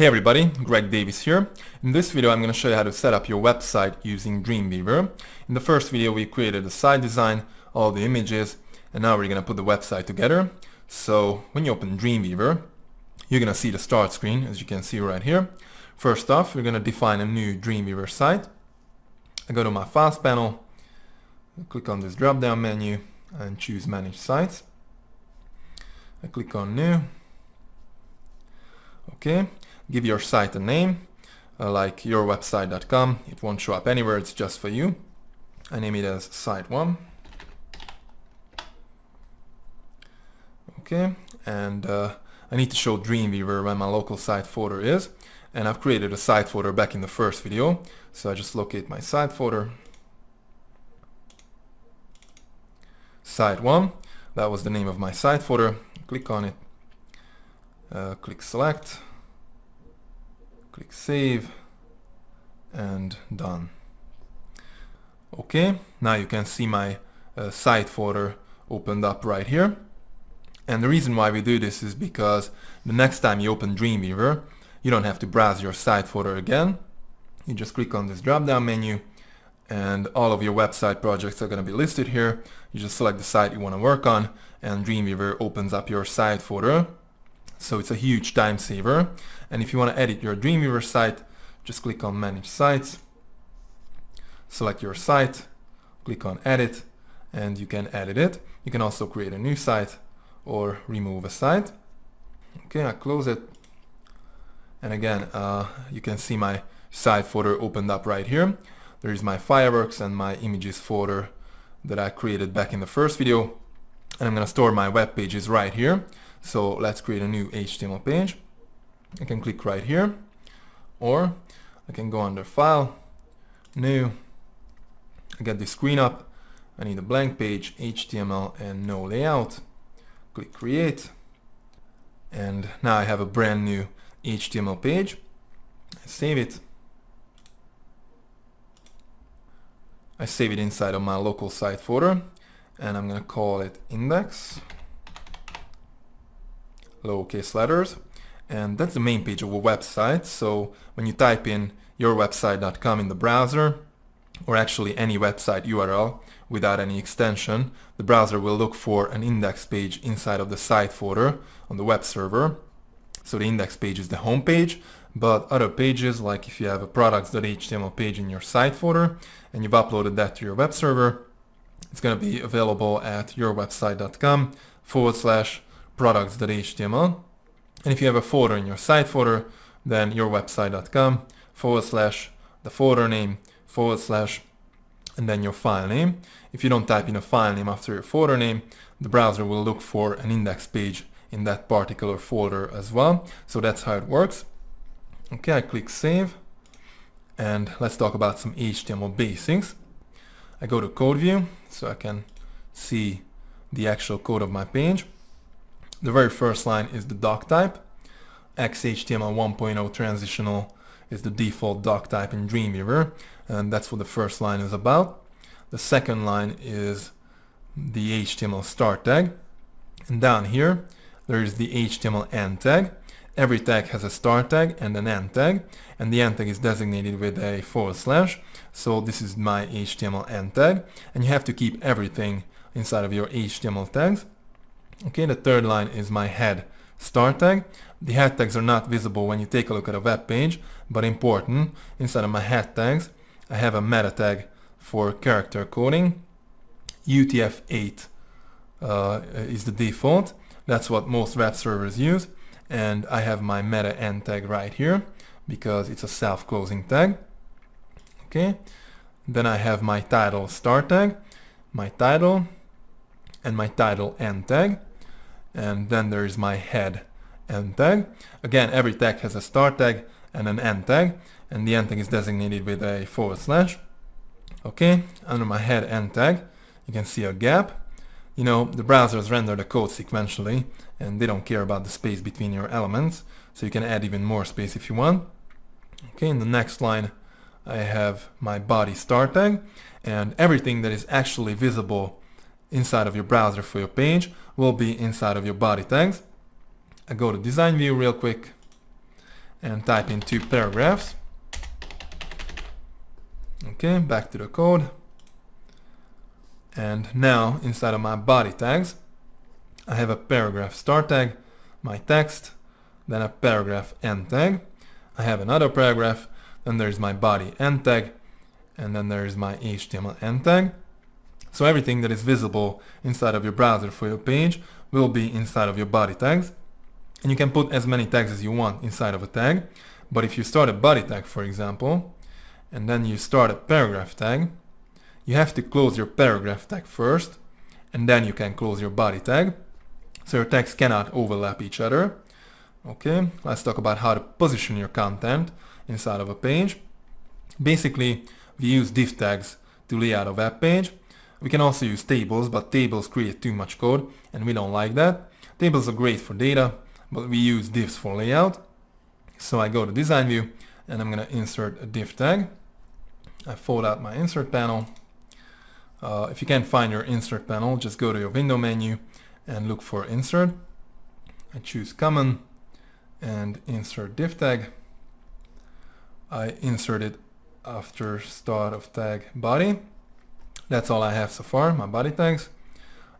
Hey everybody, Greg Davis here. In this video I'm going to show you how to set up your website using Dreamweaver. In the first video we created the site design, all the images, and now we're going to put the website together. So when you open Dreamweaver, you're going to see the start screen, as you can see right here. First off, we're going to define a new Dreamweaver site. I go to my Files panel, click on this drop down menu and choose Manage Sites. I click on New. Okay. Give your site a name, like yourwebsite.com. It won't show up anywhere, it's just for you. I name it as Site 1. Okay, and I need to show Dreamweaver where my local site folder is. And I've created a site folder back in the first video. So I just locate my site folder. Site 1, that was the name of my site folder. Click on it, click Select. Click Save and done. Okay, now you can see my site folder opened up right here. And the reason why we do this is because the next time you open Dreamweaver, you don't have to browse your site folder again. You just click on this drop down menu and all of your website projects are going to be listed here. You just select the site you want to work on and Dreamweaver opens up your site folder. So it's a huge time saver. And if you want to edit your Dreamweaver site, just click on Manage Sites, select your site, click on Edit, and you can edit it. You can also create a new site or remove a site. Okay, I close it. And again, you can see my site folder opened up right here. There is my fireworks and my images folder that I created back in the first video. And I'm going to store my web pages right here. So let's create a new HTML page. I can click right here, or I can go under File, New. I get this screen up. I need a blank page, HTML and no layout. Click Create. And now I have a brand new HTML page. I save it. I save it inside of my local site folder and I'm going to call it index. Lowercase letters, and that's the main page of a website. So when you type in yourwebsite.com in the browser, or actually any website URL without any extension, the browser will look for an index page inside of the site folder on the web server. So the index page is the home page, but other pages, like if you have a products.html page in your site folder and you've uploaded that to your web server, it's going to be available at yourwebsite.com/products.html. And if you have a folder in your site folder, then yourwebsite.com/ the folder name / and then your file name. If you don't type in a file name after your folder name, the browser will look for an index page in that particular folder as well. So that's how it works. Okay, I click Save, and let's talk about some HTML basics. I go to Code View so I can see the actual code of my page. The very first line is the doc type. XHTML 1.0 transitional is the default doc type in Dreamweaver, and that's what the first line is about. The second line is the HTML start tag, and down here there is the HTML end tag. Every tag has a start tag and an end tag, and the end tag is designated with a /. So this is my HTML end tag, and you have to keep everything inside of your HTML tags. Okay, the third line is my head start tag. The head tags are not visible when you take a look at a web page, but important. Inside of my head tags, I have a meta tag for character coding. UTF-8 is the default. That's what most web servers use. And I have my meta end tag right here because it's a self-closing tag. Okay, then I have my title start tag, my title, and my title end tag. And then there is my head end tag. Again, every tag has a start tag and an end tag, and the end tag is designated with a /. Okay, under my head end tag, you can see a gap. You know, the browsers render the code sequentially, and they don't care about the space between your elements, so you can add even more space if you want. Okay, in the next line, I have my body start tag, and everything that is actually visible inside of your browser for your page will be inside of your body tags. I go to design view real quick, and type in 2 paragraphs. Okay, back to the code. And now inside of my body tags, I have a paragraph start tag, my text, then a paragraph end tag. I have another paragraph, then there's my body end tag, and then there's my HTML end tag. So everything that is visible inside of your browser for your page will be inside of your body tags. And you can put as many tags as you want inside of a tag. But if you start a body tag, for example, and then you start a paragraph tag, you have to close your paragraph tag first, and then you can close your body tag. So your tags cannot overlap each other. Okay, let's talk about how to position your content inside of a page. Basically, we use div tags to lay out a web page. We can also use tables, but tables create too much code, and we don't like that. Tables are great for data, but we use divs for layout. So I go to design view, and I'm going to insert a div tag. I fold out my insert panel. If you can't find your insert panel, just go to your window menu and look for insert. I choose common and insert div tag. I insert it after start of tag body. That's all I have so far, my body tags.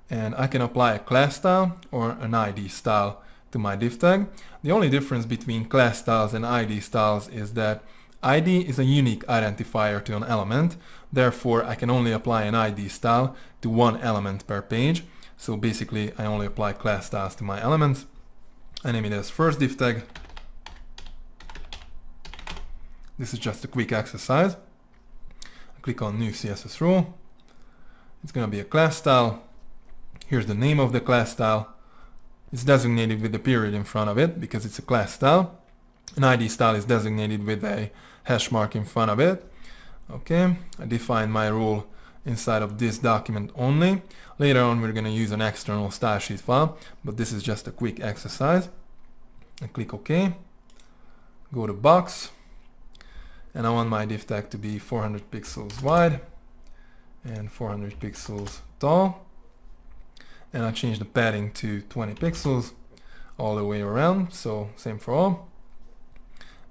And I can apply a class style or an ID style to my div tag. The only difference between class styles and ID styles is that ID is a unique identifier to an element. Therefore, I can only apply an ID style to one element per page. So basically, I only apply class styles to my elements. I name it as first div tag. This is just a quick exercise. I click on new CSS rule. It's going to be a class style. Here's the name of the class style. It's designated with a period in front of it because it's a class style. An ID style is designated with a hash mark in front of it. Okay, I define my rule inside of this document only. Later on we're going to use an external style sheet file, but this is just a quick exercise. I click OK, go to box, and I want my div tag to be 400 pixels wide and 400 pixels tall. And I change the padding to 20 pixels all the way around, so same for all.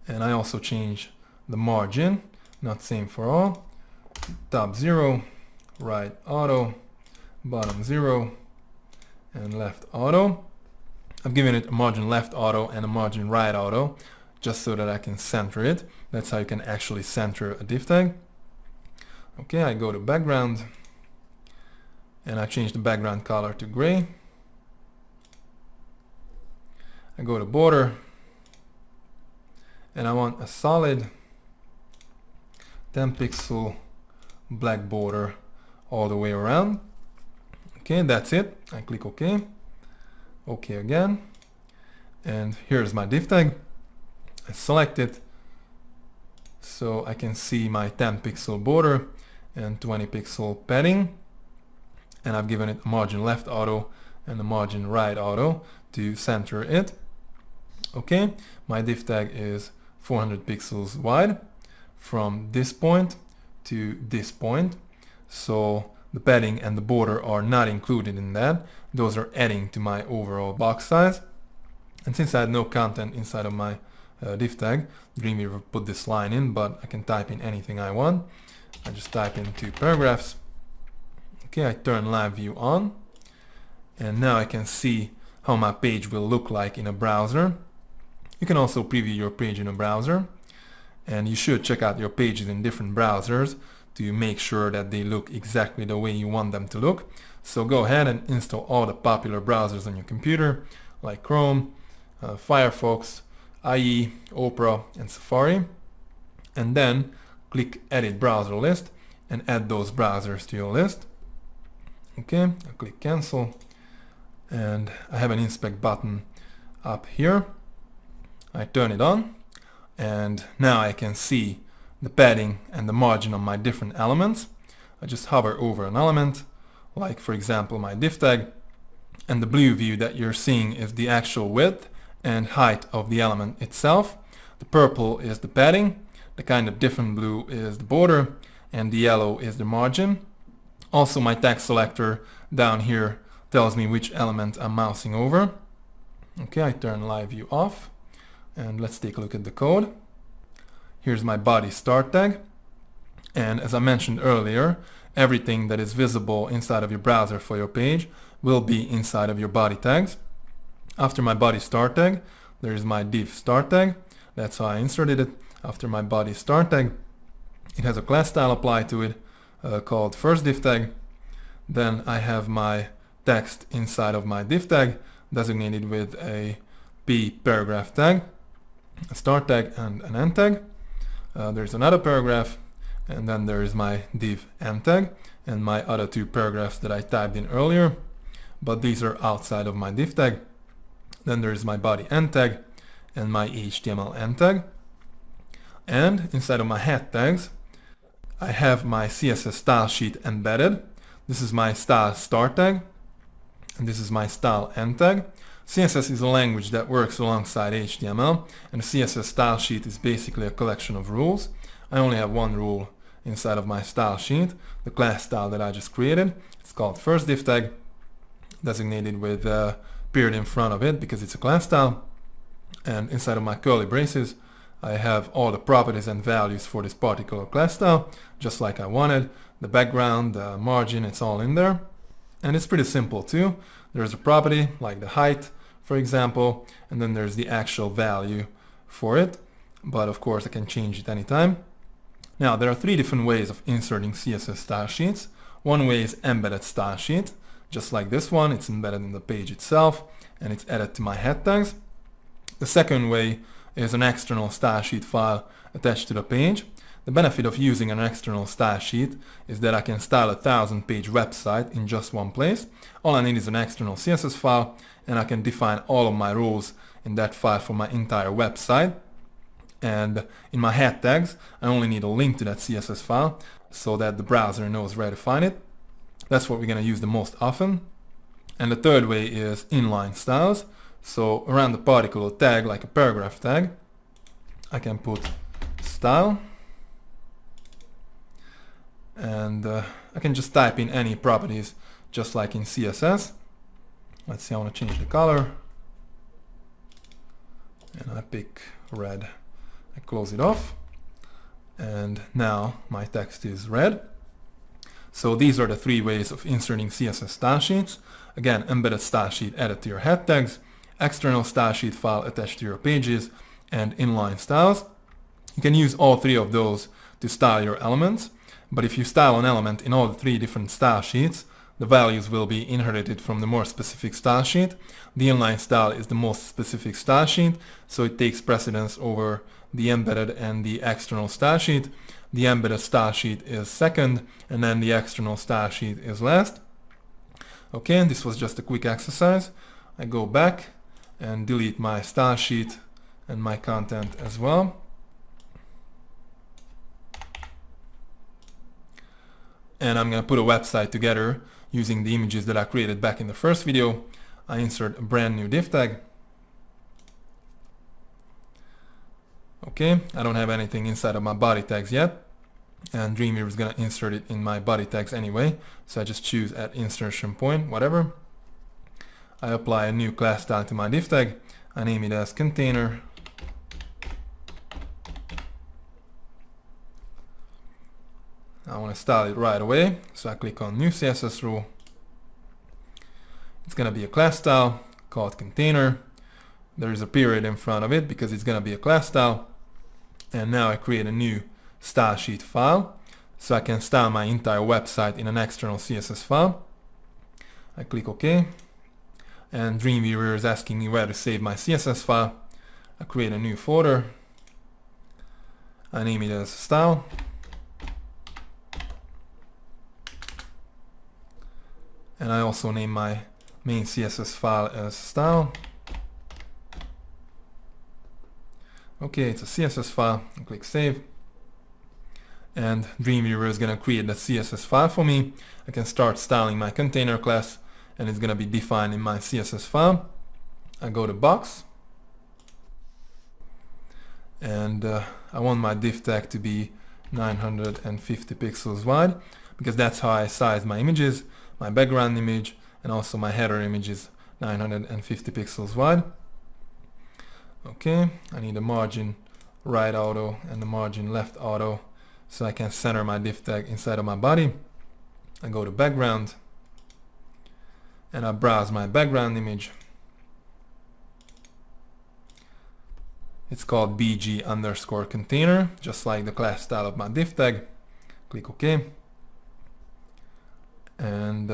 And I also change the margin, not same for all. Top 0, right auto, bottom 0, and left auto. I've given it a margin left auto and a margin right auto just so that I can center it. That's how you can actually center a div tag. Okay, I go to background and I change the background color to gray. I go to border and I want a solid 10 pixel black border all the way around. Okay, that's it. I click OK. OK again. And here's my div tag. I select it so I can see my 10 pixel border and 20 pixel padding. And I've given it a margin left auto and a margin right auto to center it. Okay, my div tag is 400 pixels wide from this point to this point. So the padding and the border are not included in that. Those are adding to my overall box size. And since I had no content inside of my div tag, Dreamweaver put this line in, but I can type in anything I want. I just type in 2 paragraphs. Okay, I turn live view on, and now I can see how my page will look like in a browser. You can also preview your page in a browser, and you should check out your pages in different browsers to make sure that they look exactly the way you want them to look. So go ahead and install all the popular browsers on your computer, like Chrome, Firefox, IE, Opera, and Safari, and then click Edit Browser List and add those browsers to your list. Okay, I click cancel, and I have an inspect button up here. I turn it on, and now I can see the padding and the margin on my different elements. I just hover over an element, like for example my div tag, and the blue view that you're seeing is the actual width and height of the element itself. The purple is the padding, the kind of different blue is the border, and the yellow is the margin. Also, my tag selector down here tells me which element I'm mousing over. Okay, I turn live view off, And let's take a look at the code. Here's my body start tag. And as I mentioned earlier, everything that is visible inside of your browser for your page will be inside of your body tags. After my body start tag, there is my div start tag. That's how I inserted it. After my body start tag, it has a class style applied to it called first div tag. Then I have my text inside of my div tag designated with a p paragraph tag, a start tag, and an end tag. There's another paragraph, and then there is my div end tag and my other two paragraphs that I typed in earlier, but these are outside of my div tag. Then there is my body end tag and my HTML end tag. And inside of my head tags, I have my CSS style sheet embedded. This is my style start tag, and this is my style end tag. CSS is a language that works alongside HTML, and the CSS style sheet is basically a collection of rules. I only have one rule inside of my style sheet, the class style that I just created. It's called first div tag, designated with a period in front of it because it's a class style. And inside of my curly braces, I have all the properties and values for this particular class style, just like I wanted. The background, the margin, it's all in there. And it's pretty simple too. There's a property like the height, for example, and then there's the actual value for it. But of course I can change it anytime. Now there are three different ways of inserting CSS style sheets. One way is embedded style sheet, just like this one. It's embedded in the page itself and it's added to my head tags. The second way is an external style sheet file attached to the page. The benefit of using an external style sheet is that I can style a 1000-page website in just one place. All I need is an external CSS file, and I can define all of my rules in that file for my entire website. And in my head tags, I only need a link to that CSS file so that the browser knows where to find it. That's what we're going to use the most often. And the third way is inline styles. So around the particular tag, like a paragraph tag, I can put style, and I can just type in any properties just like in CSS. Let's see, I want to change the color, and I pick red. I close it off, and now my text is red. So these are the three ways of inserting CSS style sheets. Again, embedded style sheet added to your head tags, external style sheet file attached to your pages, and inline styles. You can use all three of those to style your elements, but if you style an element in all the three different style sheets, the values will be inherited from the more specific style sheet. The inline style is the most specific style sheet, so it takes precedence over the embedded and the external style sheet. The embedded style sheet is second, and then the external style sheet is last. Okay, and this was just a quick exercise. I go back and delete my style sheet and my content as well. And I'm going to put a website together using the images that I created back in the first video. I insert a brand new div tag. Okay, I don't have anything inside of my body tags yet, and Dreamweaver is going to insert it in my body tags anyway, so I just choose at insertion point, whatever. I apply a new class style to my div tag. I name it as container. I want to style it right away, so I click on new CSS rule. It's going to be a class style called container. There is a period in front of it because it's going to be a class style. And now I create a new style sheet file, so I can style my entire website in an external CSS file. I click OK. And Dreamweaver is asking me where to save my CSS file. I create a new folder. I name it as style. And I also name my main CSS file as style. Okay, it's a CSS file. I click save. And Dreamweaver is going to create the CSS file for me. I can start styling my container class, and it's going to be defined in my CSS file. I go to box, and I want my div tag to be 950 pixels wide because that's how I size my images. My background image and also my header image is 950 pixels wide. Okay, I need a margin right auto and the margin left auto so I can center my div tag inside of my body. I go to background and I browse my background image. It's called bg_container, just like the class style of my div tag. Click OK. And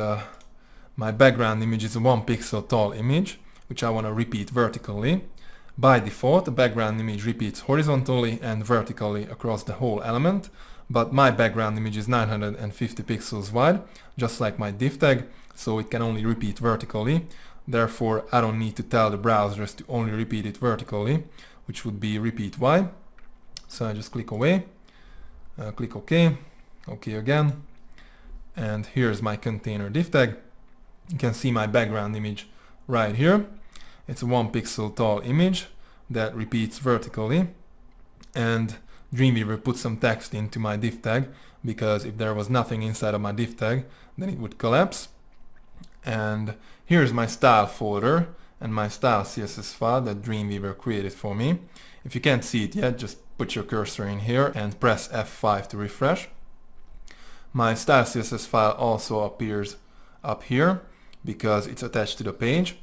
my background image is a 1 pixel tall image, which I want to repeat vertically. By default, the background image repeats horizontally and vertically across the whole element, but my background image is 950 pixels wide, just like my div tag, so it can only repeat vertically. Therefore, I don't need to tell the browsers to only repeat it vertically, which would be repeat wide. So I just click away, click OK, OK again, and here's my container div tag. You can see my background image right here. It's a 1 pixel tall image that repeats vertically, and Dreamweaver put some text into my div tag because if there was nothing inside of my div tag, then it would collapse. And here's my style folder and my style CSS file that Dreamweaver created for me. If you can't see it yet, just put your cursor in here and press F5 to refresh. My style CSS file also appears up here because it's attached to the page.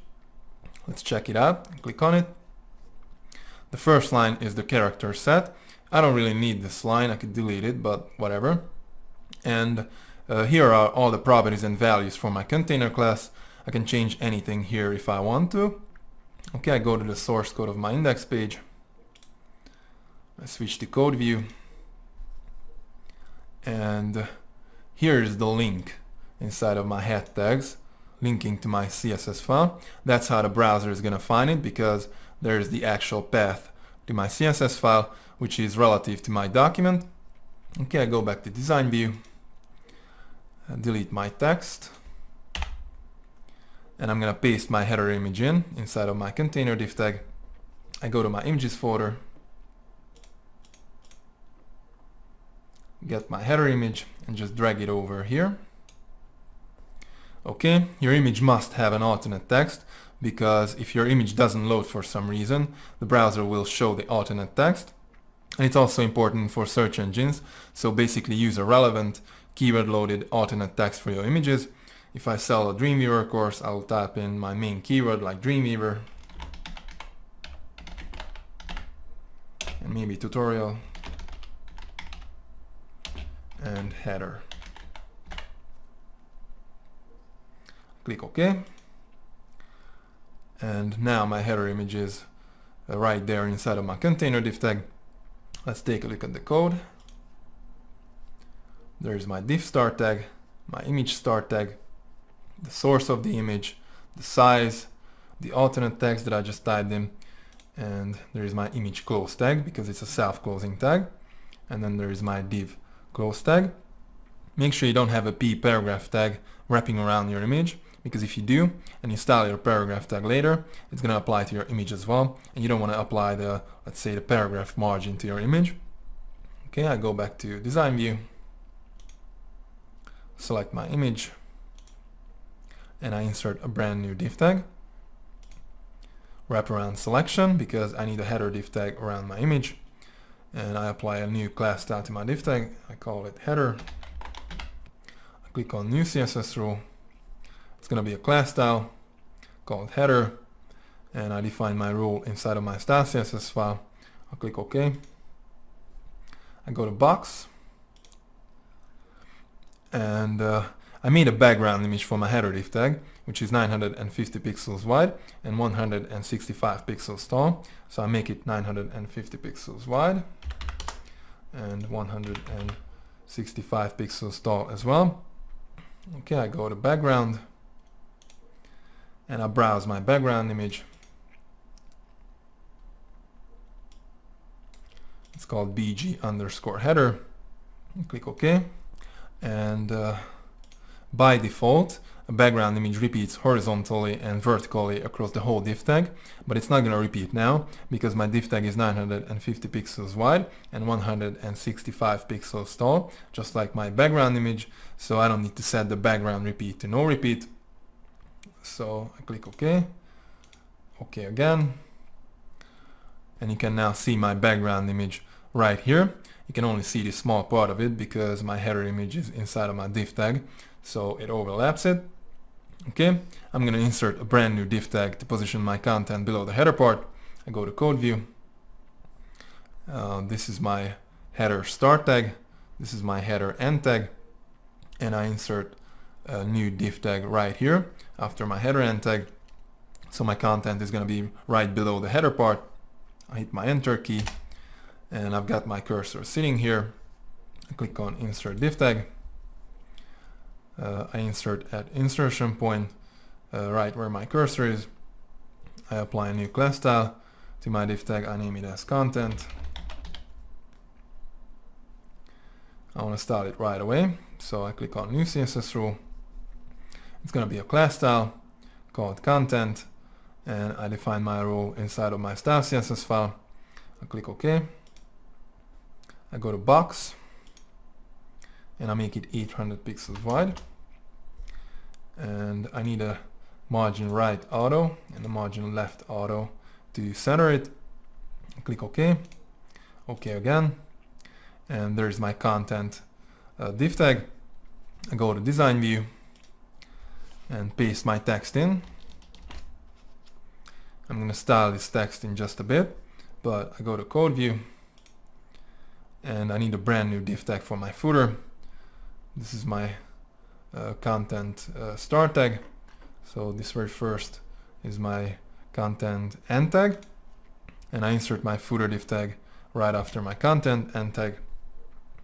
Let's check it out. Click on it. The first line is the character set. I don't really need this line, I could delete it, but whatever. And here are all the properties and values for my container class. I can change anything here if I want to. Okay, I go to the source code of my index page. I switch to code view. And here is the link inside of my head tags, linking to my CSS file. That's how the browser is going to find it, because there's the actual path to my CSS file, which is relative to my document. Okay, I go back to design view, delete my text, and I'm going to paste my header image inside of my container div tag. I go to my images folder, get my header image, and just drag it over here. Okay, your image must have an alternate text, because if your image doesn't load for some reason, the browser will show the alternate text. And it's also important for search engines, so basically use a relevant keyword loaded alternate text for your images. If I sell a Dreamweaver course, I'll type in my main keyword like Dreamweaver and maybe tutorial and header. Click OK. And now my header image is right there inside of my container div tag. Let's take a look at the code. There's my div start tag, my image start tag, the source of the image, the size, the alternate text that I just typed in, and there is my image close tag because it's a self-closing tag, and then there is my div close tag. Make sure you don't have a p paragraph tag wrapping around your image, because if you do and you style your paragraph tag later, it's going to apply to your image as well, and you don't want to apply the, let's say, the paragraph margin to your image. Okay, I go back to design view, select my image, and I insert a brand new div tag. Wraparound selection, because I need a header div tag around my image, and I apply a new class style to my div tag. I call it header. I click on new CSS rule. It's going to be a class style called header, and I define my rule inside of my style CSS file. I'll click OK. I go to box, and I made a background image for my header div tag, which is 950 pixels wide and 165 pixels tall. So I make it 950 pixels wide and 165 pixels tall as well. Okay, I go to background and I browse my background image. It's called bg_header. Click OK. And by default, a background image repeats horizontally and vertically across the whole div tag, but it's not going to repeat now because my div tag is 950 pixels wide and 165 pixels tall, just like my background image, so I don't need to set the background repeat to no repeat. So I click OK, OK again, and you can now see my background image right here. You can only see this small part of it because my header image is inside of my div tag, so it overlaps it. Okay, I'm going to insert a brand new div tag to position my content below the header part. I go to code view. This is my header start tag. This is my header end tag. And I insert a new div tag right here after my header end tag. So my content is going to be right below the header part. I hit my enter key and I've got my cursor sitting here. I click on insert div tag. I insert at insertion point right where my cursor is. I apply a new class style to my div tag. I name it as content. I want to style it right away, so I click on new CSS rule. It's going to be a class style called content, and I define my rule inside of my style CSS file. I click OK. I go to box and I make it 800 pixels wide, and I need a margin right auto and a margin left auto to center it. I click OK. OK again. And there's my content div tag. I go to design view and paste my text in. I'm going to style this text in just a bit, but I go to code view and I need a brand new div tag for my footer. This is my content start tag. So this very first is my content end tag, and I insert my footer div tag right after my content end tag.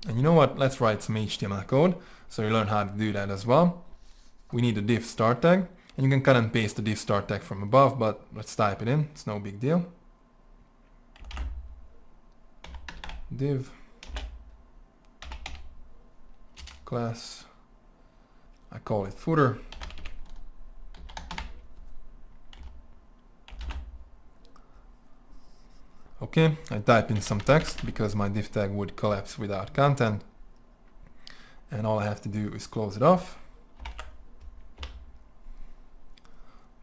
And you know what, let's write some HTML code so you learn how to do that as well. We need a div start tag, and you can cut and paste the div start tag from above, but let's type it in, it's no big deal. Div class, I call it footer. Okay, I type in some text because my div tag would collapse without content, and all I have to do is close it off.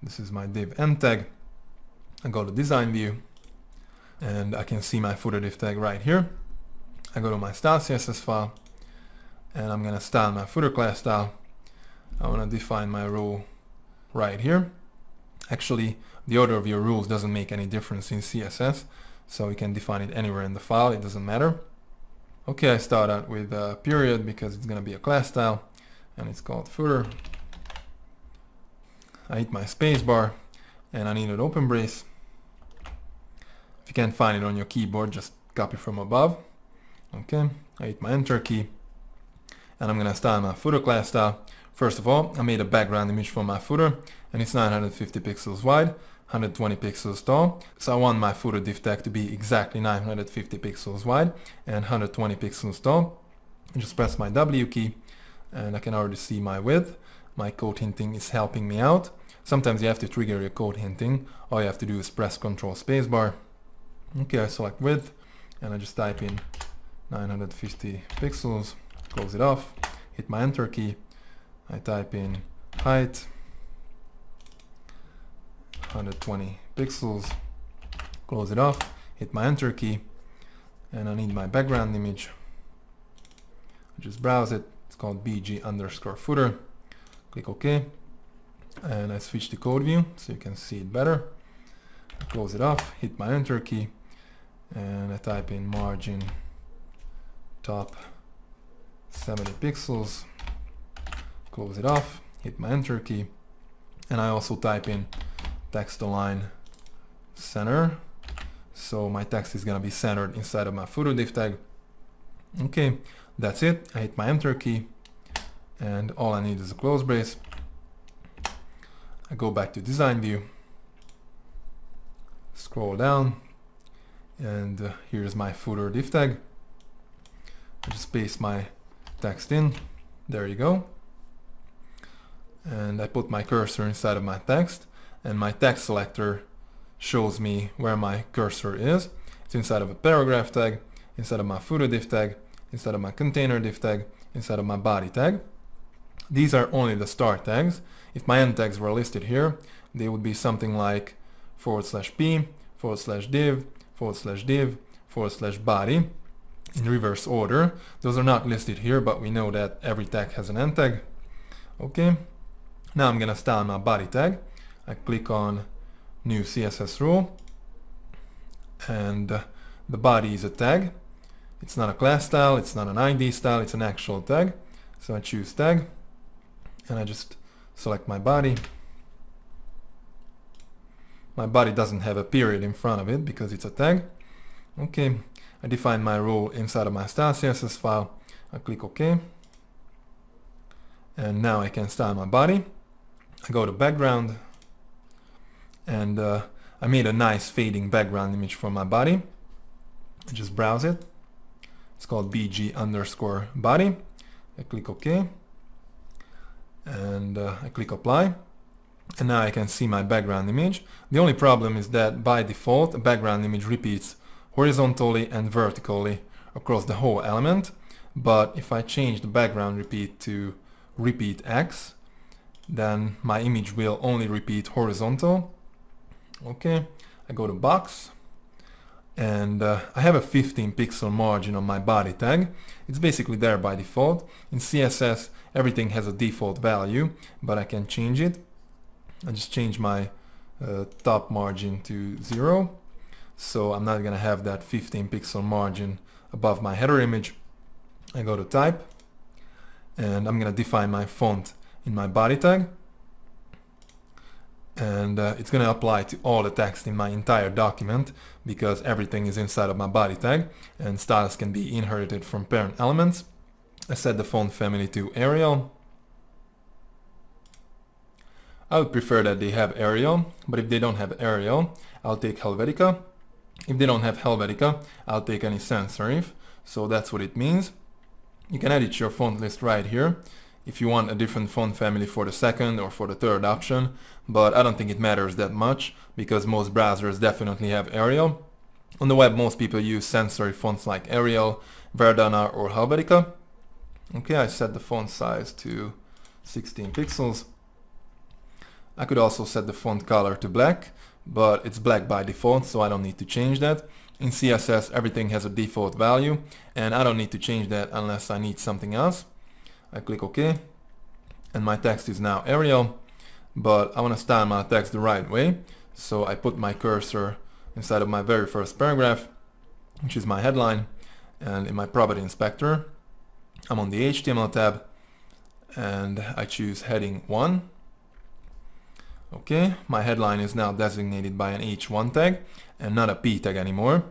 This is my div end tag. I go to design view and I can see my footer div tag right here. I go to my style CSS file and I'm gonna style my footer class style. I want to define my rule right here. Actually, the order of your rules doesn't make any difference in CSS, so you can define it anywhere in the file, it doesn't matter. Okay, I start out with a period because it's going to be a class style and it's called footer. I hit my space bar and I need an open brace. If you can't find it on your keyboard, just copy from above. Okay, I hit my enter key and I'm going to style my footer class style. First of all, I made a background image for my footer and it's 950 pixels wide, 120 pixels tall. So I want my footer div tag to be exactly 950 pixels wide and 120 pixels tall. I just press my W key and I can already see my width. My code hinting is helping me out. Sometimes you have to trigger your code hinting. All you have to do is press Ctrl spacebar. Okay, I select width and I just type in 950 pixels, close it off, hit my enter key. I type in height 120 pixels, close it off, hit my enter key, and I need my background image. I just browse it, it's called bg_footer, click OK, and I switch to code view so you can see it better. I close it off, hit my enter key, and I type in margin top 70 pixels, close it off, hit my enter key, and I also type in text align center, so my text is gonna be centered inside of my footer div tag. Okay, that's it. I hit my enter key and all I need is a close brace. I go back to design view, scroll down, and here's my footer div tag. I just paste my text in, there you go, and I put my cursor inside of my text, and my text selector shows me where my cursor is. It's inside of a paragraph tag, inside of my footer div tag, inside of my container div tag, inside of my body tag. These are only the start tags. If my end tags were listed here, they would be something like /p, /div, /div /body in reverse order. Those are not listed here, but we know that every tag has an end tag. Okay, now I'm gonna style my body tag. I click on new CSS rule, and the body is a tag. It's not a class style, it's not an ID style, it's an actual tag. So I choose tag, and I just select my body. My body doesn't have a period in front of it because it's a tag. Okay, I define my rule inside of my style CSS file. I click OK. And now I can style my body. I go to background, and I made a nice fading background image for my body. I just browse it. It's called bg_body. I click OK, and I click apply, and now I can see my background image. The only problem is that by default a background image repeats horizontally and vertically across the whole element, but if I change the background repeat to repeat X, then my image will only repeat horizontal. Okay, I go to box, and I have a 15 pixel margin on my body tag. It's basically there by default. In CSS everything has a default value, but I can change it. I just change my top margin to 0, so I'm not gonna have that 15 pixel margin above my header image. I go to type, and I'm gonna define my font in my body tag, and it's going to apply to all the text in my entire document because everything is inside of my body tag, and styles can be inherited from parent elements. I set the font family to Arial. I would prefer that they have Arial, but if they don't have Arial, I'll take Helvetica. If they don't have Helvetica, I'll take any sans serif. So that's what it means. You can edit your font list right here if you want a different font family for the second or for the third option, but I don't think it matters that much because most browsers definitely have Arial. On the web most people use sans serif fonts like Arial, Verdana or Helvetica. Okay, I set the font size to 16 pixels. I could also set the font color to black, but it's black by default, so I don't need to change that. In CSS everything has a default value, and I don't need to change that unless I need something else. I click OK, and my text is now Arial, but I want to style my text the right way, so I put my cursor inside of my very first paragraph, which is my headline, and in my property inspector I'm on the HTML tab, and I choose heading 1. Okay, my headline is now designated by an H1 tag and not a P tag anymore,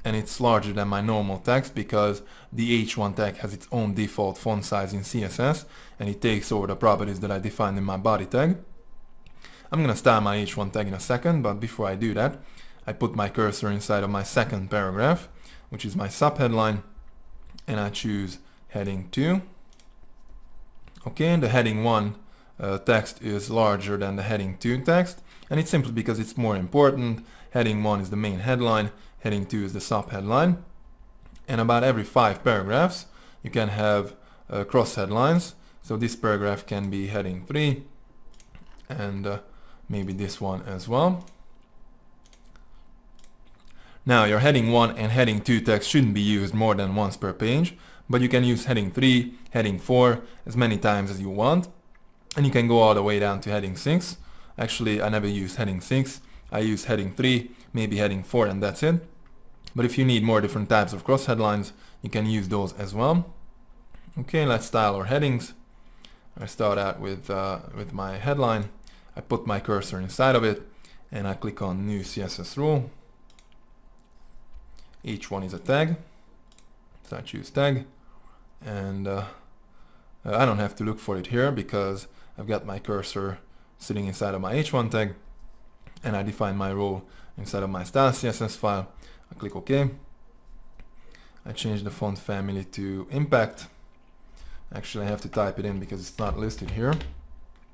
and it's larger than my normal text because the H1 tag has its own default font size in CSS, and it takes over the properties that I defined in my body tag. I'm gonna style my H1 tag in a second, but before I do that, I put my cursor inside of my second paragraph, which is my subheadline, and I choose heading 2. Okay, and the heading 1 text is larger than the heading 2 text, and it's simply because it's more important. Heading 1 is the main headline, heading 2 is the subheadline, and about every 5 paragraphs you can have cross headlines. So this paragraph can be heading 3, and maybe this one as well. Now your heading 1 and heading 2 text shouldn't be used more than once per page, but you can use heading 3, heading 4 as many times as you want, and you can go all the way down to heading 6. Actually, I never use heading 6. I use heading 3, maybe heading 4, and that's it. But if you need more different types of cross headlines, you can use those as well. Okay, let's style our headings. I start out with my headline. I put my cursor inside of it, and I click on new CSS rule. H1 is a tag, so I choose tag, and I don't have to look for it here because I've got my cursor sitting inside of my H1 tag, and I define my role inside of my style CSS file. I click OK. I change the font family to Impact. Actually, I have to type it in because it's not listed here,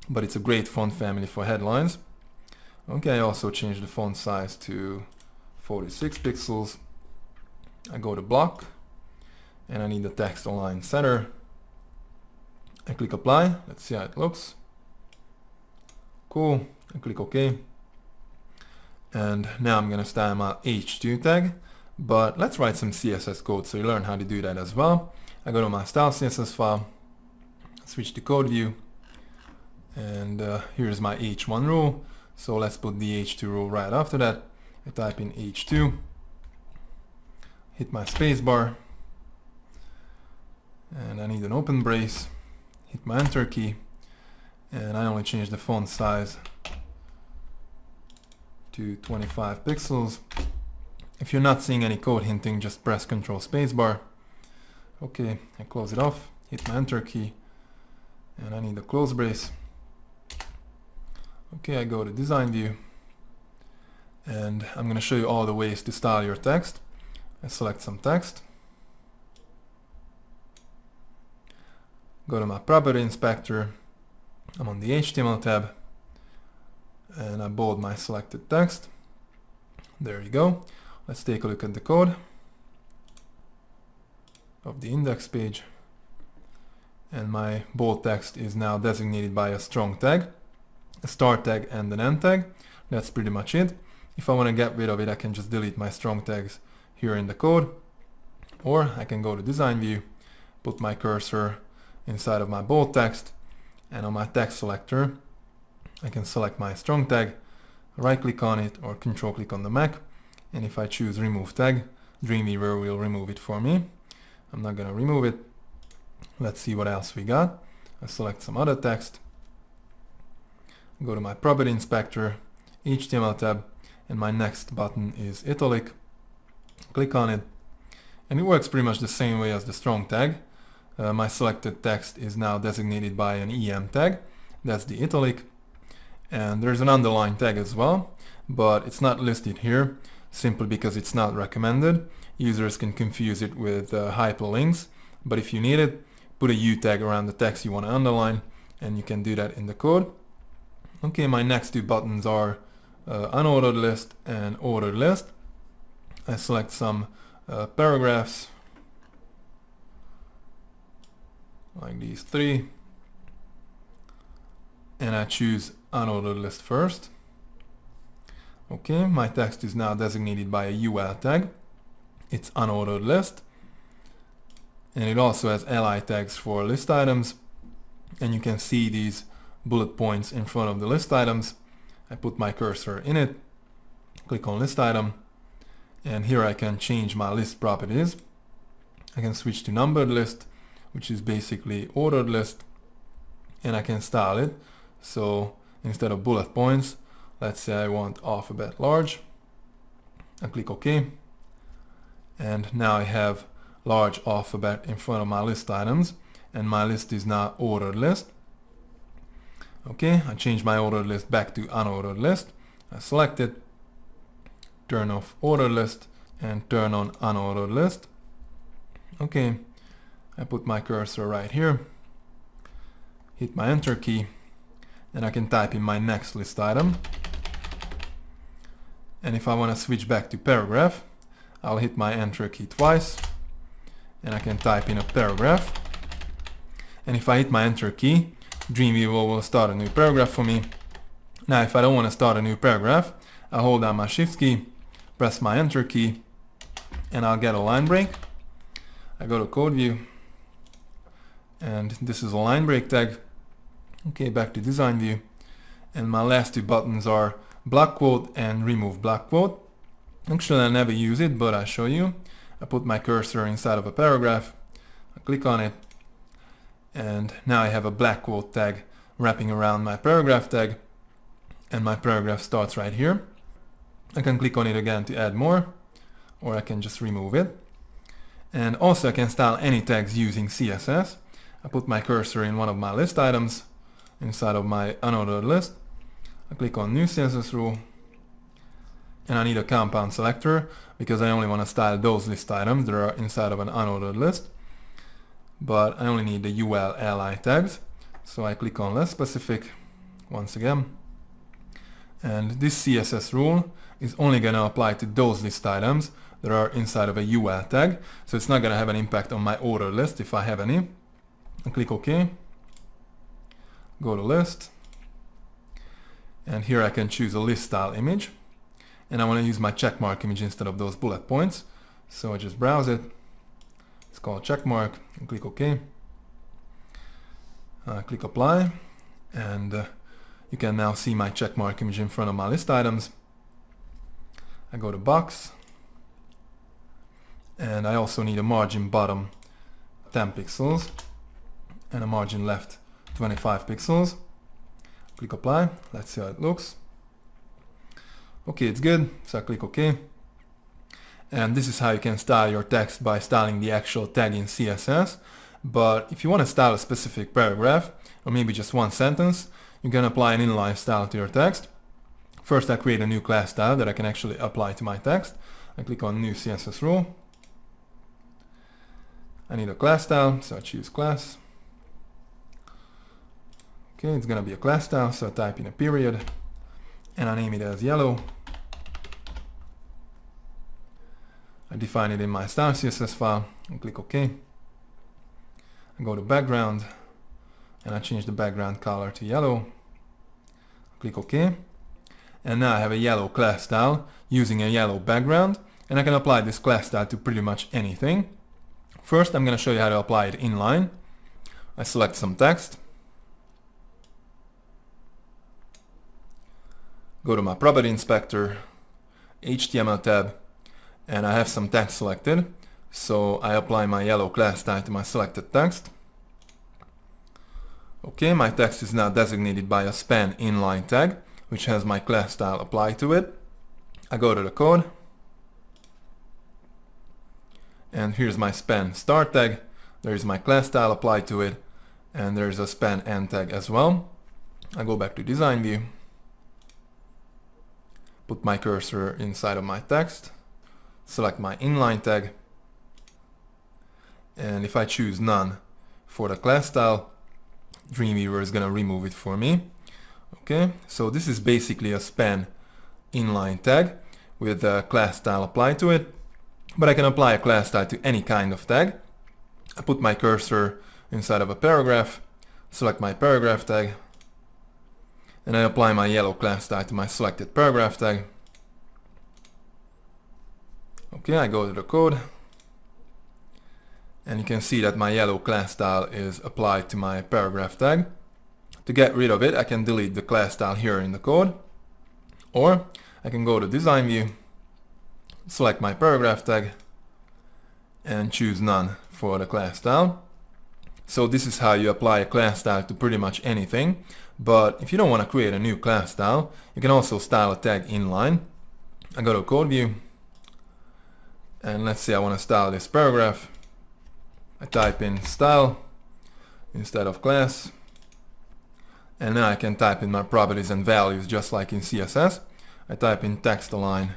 but it's a great font family for headlines. Okay, I also change the font size to 46 pixels. I go to block, and I need the text align center. I click apply. Let's see how it looks. Cool. I click OK. And now I'm going to style my h2 tag, but let's write some CSS code so you learn how to do that as well. I go to my style CSS file, switch to code view, and here's my h1 rule. So let's put the h2 rule right after that. I type in h2, hit my spacebar, and I need an open brace, hit my enter key, and I only change the font size to 25 pixels. If you're not seeing any code hinting, just press Ctrl spacebar. Okay, I close it off, hit my enter key, and I need a close brace. Okay, I go to design view, and I'm going to show you all the ways to style your text. I select some text, go to my property inspector, I'm on the HTML tab, and I bold my selected text. There you go. Let's take a look at the code of the index page, and my bold text is now designated by a strong tag, a start tag, and an end tag. That's pretty much it. If I want to get rid of it, I can just delete my strong tags here in the code, or I can go to design view, put my cursor inside of my bold text, and on my text selector I can select my strong tag, right click on it, or control click on the Mac, and if I choose remove tag, Dreamweaver will remove it for me. I'm not gonna remove it. Let's see what else we got. I select some other text, go to my property inspector, HTML tab, and my next button is italic. Click on it, and it works pretty much the same way as the strong tag. My selected text is now designated by an EM tag, that's the italic, and there's an underline tag as well, but it's not listed here simply because it's not recommended. Users can confuse it with hyperlinks, but if you need it, put a U tag around the text you want to underline, and you can do that in the code. Okay, my next two buttons are unordered list and ordered list. I select some paragraphs, like these three, and I choose unordered list first. Okay, my text is now designated by a UL tag. It's unordered list, and it also has li tags for list items, and you can see these bullet points in front of the list items. I put my cursor in it, click on list item, and here I can change my list properties. I can switch to numbered list, which is basically ordered list, and I can style it. So instead of bullet points, let's say I want alphabet large. I click OK, and now I have large alphabet in front of my list items, and my list is now ordered list. Okay, I change my ordered list back to unordered list. I select it, turn off ordered list, and turn on unordered list. Okay, I put my cursor right here, hit my enter key, and I can type in my next list item. And if I want to switch back to paragraph, I'll hit my enter key twice, and I can type in a paragraph. And if I hit my enter key, Dreamweaver will start a new paragraph for me. Now if I don't want to start a new paragraph, I'll hold down my shift key, press my enter key, and I'll get a line break. I go to code view, and this is a line break tag. Okay, back to design view, and my last two buttons are block quote and remove block quote. Actually I never use it, but I'll show you. I put my cursor inside of a paragraph, I click on it, and now I have a black quote tag wrapping around my paragraph tag, and my paragraph starts right here. I can click on it again to add more, or I can just remove it. And also I can style any tags using CSS. I put my cursor in one of my list items inside of my unordered list. I click on new CSS rule, and I need a compound selector because I only want to style those list items that are inside of an unordered list. But I only need the UL li tags, so I click on less specific once again, and this CSS rule is only going to apply to those list items that are inside of a UL tag, so it's not going to have an impact on my order list if I have any. I click OK, go to list, and here I can choose a list style image, and I want to use my checkmark image instead of those bullet points. So I just browse it. It's called checkmark and click OK. Click apply, and you can now see my checkmark image in front of my list items. I go to box, and I also need a margin bottom 10 pixels and a margin left 25 pixels. Click apply. Let's see how it looks. Okay, it's good, so I click OK. And this is how you can style your text by styling the actual tag in CSS. But if you want to style a specific paragraph, or maybe just one sentence, you can apply an inline style to your text. First, I create a new class style that I can actually apply to my text. I click on New CSS Rule. I need a class style, so I choose class. Okay, it's going to be a class style, so I type in a period, and I name it as yellow. I define it in my style CSS file and click OK. I go to background and I change the background color to yellow. Click OK. And now I have a yellow class style using a yellow background, and I can apply this class style to pretty much anything. First, I'm going to show you how to apply it inline. I select some text. Go to my property inspector, HTML tab, and I have some text selected, so I apply my yellow class style to my selected text. Okay, my text is now designated by a span inline tag, which has my class style applied to it. I go to the code, and here's my span start tag. There's my class style applied to it, and there's a span end tag as well. I go back to design view, put my cursor inside of my text, select my inline tag, and if I choose none for the class style, Dreamweaver is going to remove it for me. Okay, so this is basically a span inline tag with a class style applied to it, but I can apply a class style to any kind of tag. I put my cursor inside of a paragraph, select my paragraph tag, and I apply my yellow class style to my selected paragraph tag. Okay, I go to the code, and you can see that my yellow class style is applied to my paragraph tag. To get rid of it, I can delete the class style here in the code, or I can go to design view, select my paragraph tag, and choose none for the class style. So this is how you apply a class style to pretty much anything. But if you don't want to create a new class style, you can also style a tag inline. I go to code view, and let's say I want to style this paragraph. I type in style instead of class, and now I can type in my properties and values just like in CSS. I type in text align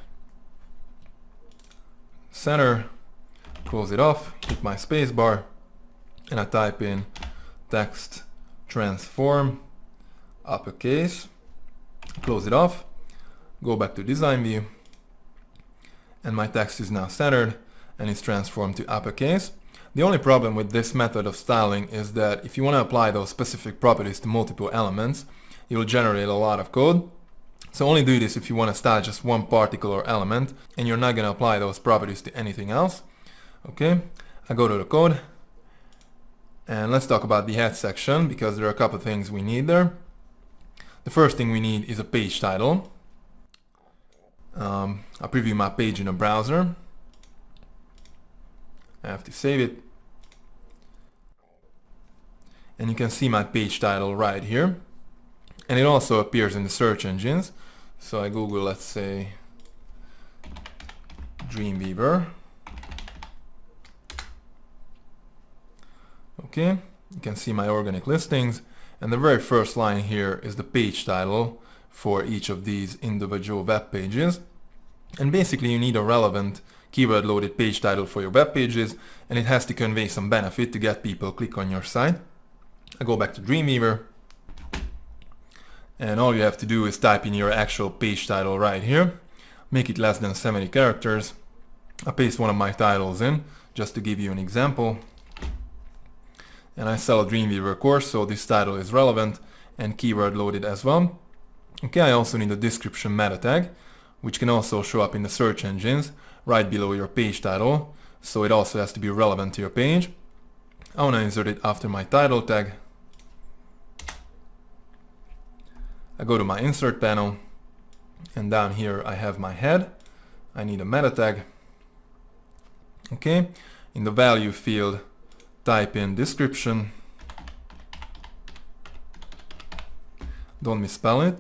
center, close it off, hit my space bar, and I type in text transform uppercase, close it off, go back to design view, and my text is now centered and it's transformed to uppercase. The only problem with this method of styling is that if you want to apply those specific properties to multiple elements, it will generate a lot of code. So only do this if you want to style just one particular element and you're not going to apply those properties to anything else. Okay, I go to the code, and let's talk about the head section because there are a couple of things we need there. The first thing we need is a page title. I'll preview my page in a browser. I have to save it. And you can see my page title right here. And it also appears in the search engines. So I Google, let's say, Dreamweaver. Okay, you can see my organic listings. And the very first line here is the page title for each of these individual web pages. And basically you need a relevant keyword loaded page title for your web pages, and it has to convey some benefit to get people click on your site. I go back to Dreamweaver, and all you have to do is type in your actual page title right here. Make it less than 70 characters. I paste one of my titles in just to give you an example. And I sell a Dreamweaver course, so this title is relevant and keyword loaded as well. Okay, I also need a description meta tag, which can also show up in the search engines right below your page title, so it also has to be relevant to your page. I want to insert it after my title tag. I go to my insert panel, and down here I have my head. I need a meta tag. Okay, in the value field, type in description. Don't misspell it.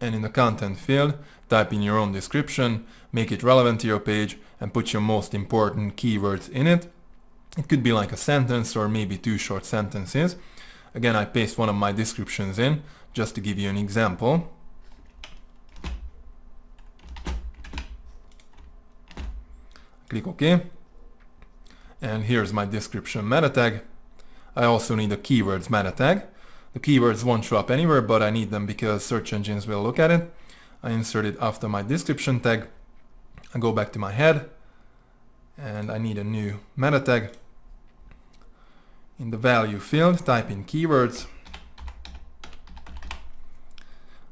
And in the content field, type in your own description, make it relevant to your page, and put your most important keywords in it. It could be like a sentence or maybe 2 short sentences. Again, I paste one of my descriptions in just to give you an example. Click OK. And here's my description meta tag. I also need a keywords meta tag. The keywords won't show up anywhere, but I need them because search engines will look at it. I insert it after my description tag. I go back to my head, and I need a new meta tag. In the value field, type in keywords.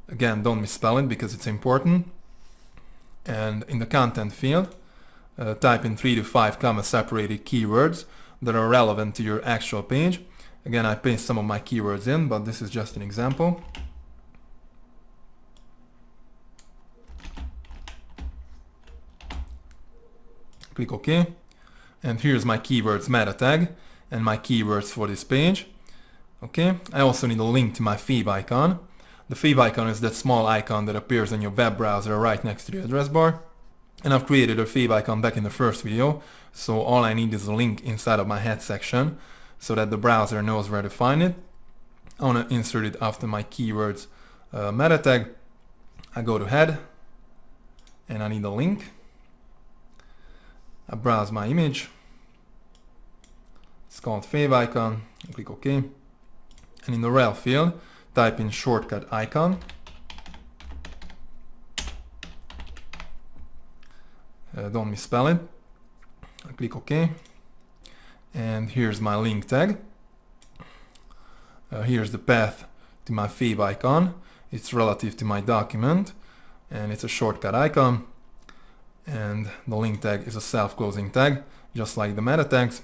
Again, don't misspell it because it's important. And in the content field, type in 3 to 5 comma separated keywords that are relevant to your actual page. Again, I paste some of my keywords in, but this is just an example. Click OK. And here's my keywords meta tag and my keywords for this page. Okay, I also need a link to my fav icon. The fav icon is that small icon that appears on your web browser right next to the address bar. And I've created a fav icon back in the first video, so all I need is a link inside of my head section so that the browser knows where to find it. I want to insert it after my keywords meta tag. I go to head, and I need a link. I browse my image. It's called fav icon. I click OK. And in the rel field, type in shortcut icon. Don't misspell it. I click OK. And here's my link tag. Here's the path to my fav icon. It's relative to my document, and it's a shortcut icon. And the link tag is a self-closing tag, just like the meta tags.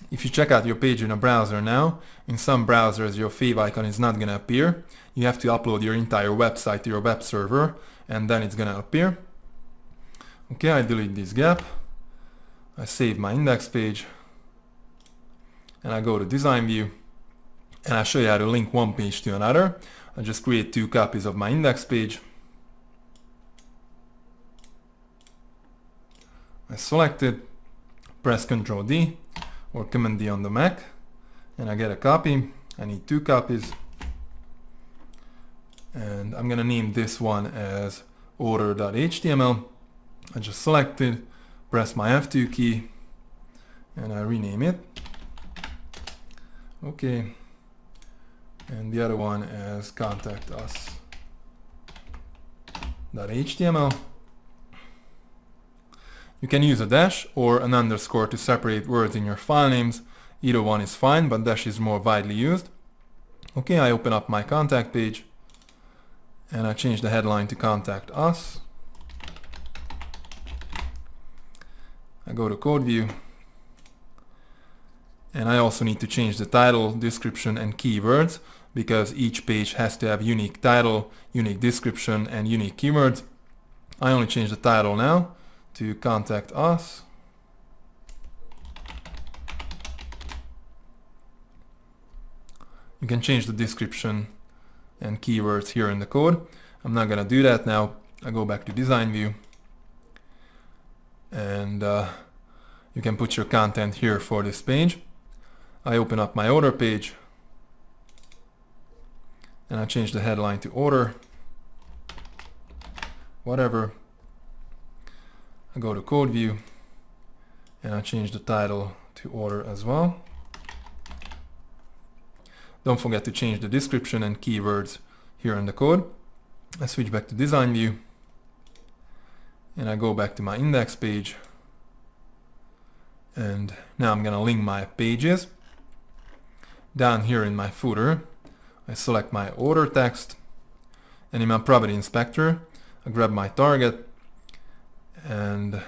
If you check out your page in a browser now, in some browsers your fav icon is not going to appear. You have to upload your entire website to your web server, and then it's going to appear. Okay, I delete this gap. I save my index page. And I go to design view, and I show you how to link one page to another. I just create 2 copies of my index page. I select it, press Ctrl D or Command D on the Mac, and I get a copy. I need 2 copies. And I'm gonna name this one as order.html. I just select it, press my F2 key, and I rename it. Okay, and the other one as contact us.html. You can use a dash or an underscore to separate words in your file names. Either one is fine, but dash is more widely used. Okay, I open up my contact page, and I change the headline to contact us. I go to code view. And I also need to change the title, description, and keywords because each page has to have unique title, unique description, and unique keywords. I only change the title now to contact us. You can change the description and keywords here in the code. I'm not gonna do that now. I go back to design view, and you can put your content here for this page. I open up my order page, and I change the headline to order, whatever. I go to code view, and I change the title to order as well. Don't forget to change the description and keywords here in the code. I switch back to design view, and I go back to my index page, and now I'm gonna link my pages. Down here in my footer, I select my order text, and in my property inspector, I grab my target and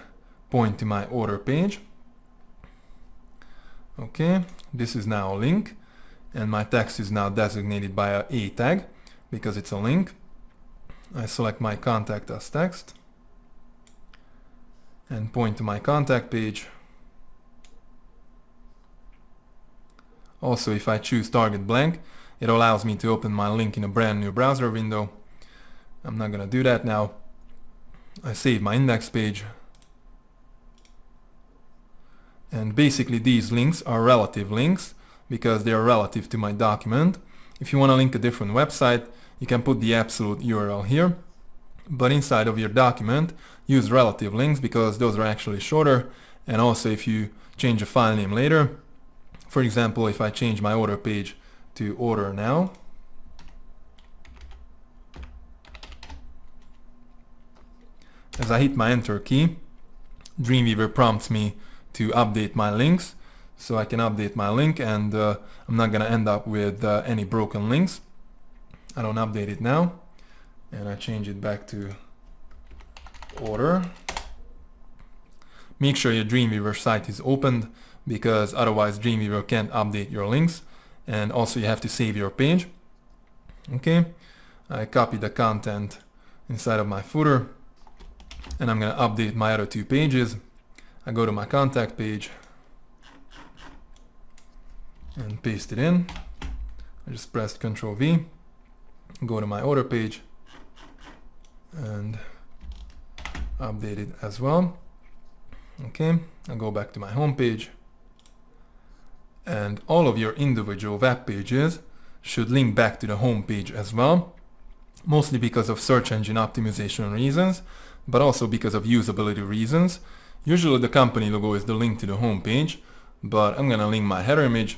point to my order page. Okay, this is now a link, and my text is now designated by a tag because it's a link. I select my contact as text and point to my contact page. Also, if I choose target blank, it allows me to open my link in a brand new browser window. I'm not gonna do that now. I save my index page. And basically these links are relative links because they are relative to my document. If you want to link a different website, you can put the absolute URL here. But inside of your document, use relative links because those are actually shorter. And also if you change a file name later, for example, if I change my order page to order now, as I hit my enter key, Dreamweaver prompts me to update my links, so I can update my link, and I'm not gonna end up with any broken links. I don't update it now, and I change it back to order. Make sure your Dreamweaver site is opened because otherwise Dreamweaver can't update your links, and also you have to save your page. Okay, I copy the content inside of my footer, and I'm gonna update my other two pages. I go to my contact page and paste it in. I just pressed Ctrl V, go to my order page and update it as well. Okay, I go back to my home page, and all of your individual web pages should link back to the home page as well, mostly because of search engine optimization reasons, but also because of usability reasons. Usually the company logo is the link to the home page, but I'm gonna link my header image.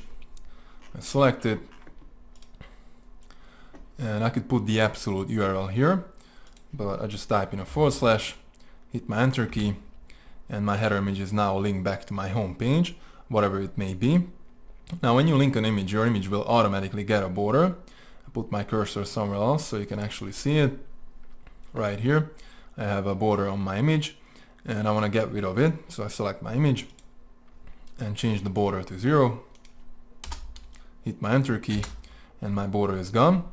I select it, and I could put the absolute URL here, but I just type in a /, hit my enter key, and my header image is now linked back to my home page, whatever it may be. Now when you link an image, your image will automatically get a border. I put my cursor somewhere else so you can actually see it. Right here, I have a border on my image, and I want to get rid of it, so I select my image and change the border to 0, hit my enter key, and my border is gone.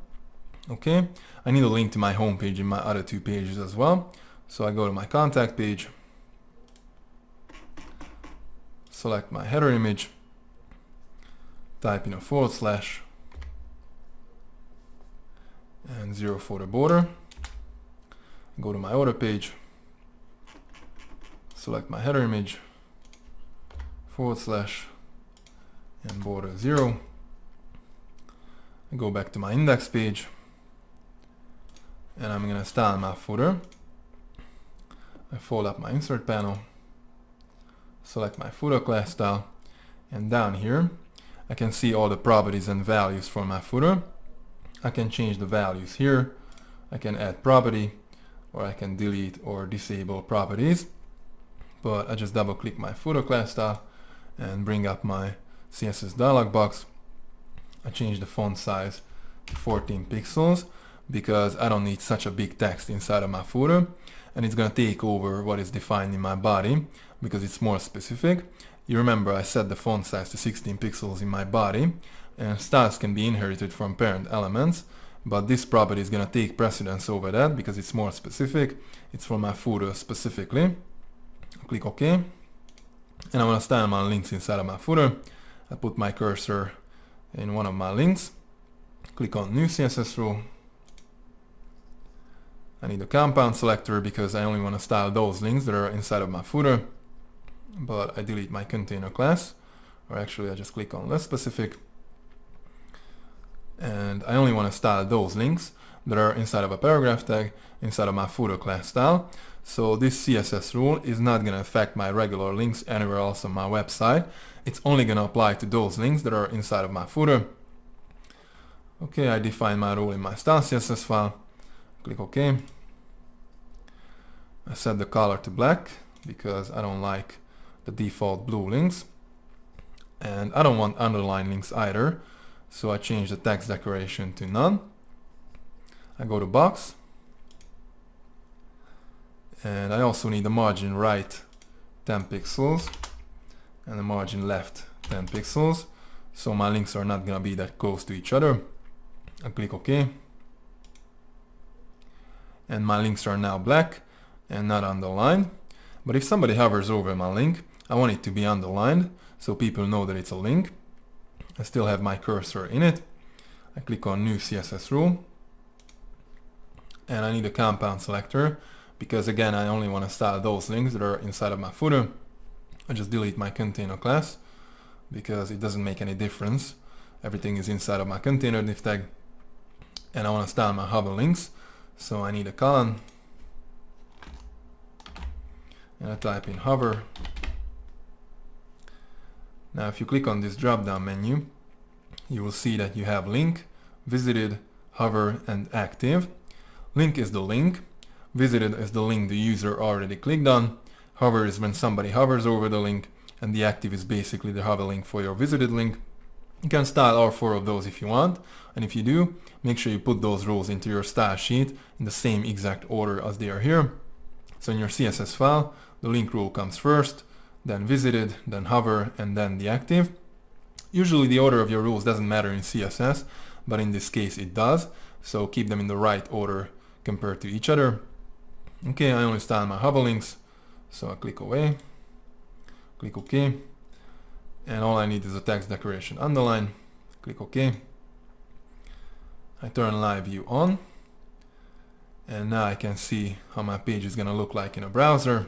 Okay, I need a link to my home page in my other two pages as well, so I go to my contact page, select my header image, type in a / and 0 for the border, go to my order page, select my header image, / and border 0. I go back to my index page, and I'm gonna style my footer. I fold up my insert panel, select my footer class style, and down here I can see all the properties and values for my footer. I can change the values here. I can add property, or I can delete or disable properties. But I just double click my footer class style and bring up my CSS dialog box. I change the font size to 14 pixels because I don't need such a big text inside of my footer, and it's gonna take over what is defined in my body because it's more specific. You remember I set the font size to 16 pixels in my body, and styles can be inherited from parent elements, but this property is gonna take precedence over that because it's more specific. It's for my footer specifically. Click OK, and I want to style my links inside of my footer. I put my cursor in one of my links, click on new CSS rule. I need a compound selector because I only want to style those links that are inside of my footer, but I delete my container class, or actually I just click on less specific, and I only want to style those links that are inside of a paragraph tag inside of my footer class style. So this CSS rule is not going to affect my regular links anywhere else on my website. It's only going to apply to those links that are inside of my footer. Okay, I define my rule in my style CSS file. Click OK. I set the color to black because I don't like the default blue links. And I don't want underline links either. So I change the text decoration to none. I go to box. And I also need the margin right 10 pixels and the margin left 10 pixels. So my links are not gonna be that close to each other. I click OK. And my links are now black and not underlined. But if somebody hovers over my link, I want it to be underlined so people know that it's a link. I still have my cursor in it. I click on New CSS Rule. And I need a compound selector because again I only want to style those links that are inside of my footer. I just delete my container class because it doesn't make any difference. Everything is inside of my container div tag. And I want to style my hover links. So I need a colon. And I type in hover. Now if you click on this drop down menu, you will see that you have link, visited, hover and active. Link is the link, visited is the link the user already clicked on, hover is when somebody hovers over the link, and the active is basically the hover link for your visited link. You can style all 4 of those if you want, and if you do, make sure you put those rows into your style sheet in the same exact order as they are here. So in your CSS file, the link rule comes first, then visited, then hover, and then the active. Usually the order of your rules doesn't matter in CSS, but in this case it does, so keep them in the right order compared to each other. Okay, I only style my hover links, so I click away, click OK, and all I need is a text decoration underline, click OK. I turn live view on, and now I can see how my page is gonna look like in a browser,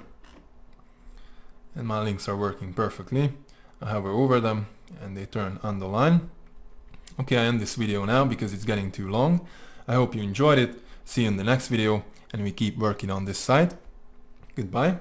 and my links are working perfectly. I hover over them and they turn underline. Okay, I end this video now because it's getting too long. I hope you enjoyed it. See you in the next video, and we keep working on this site. Goodbye.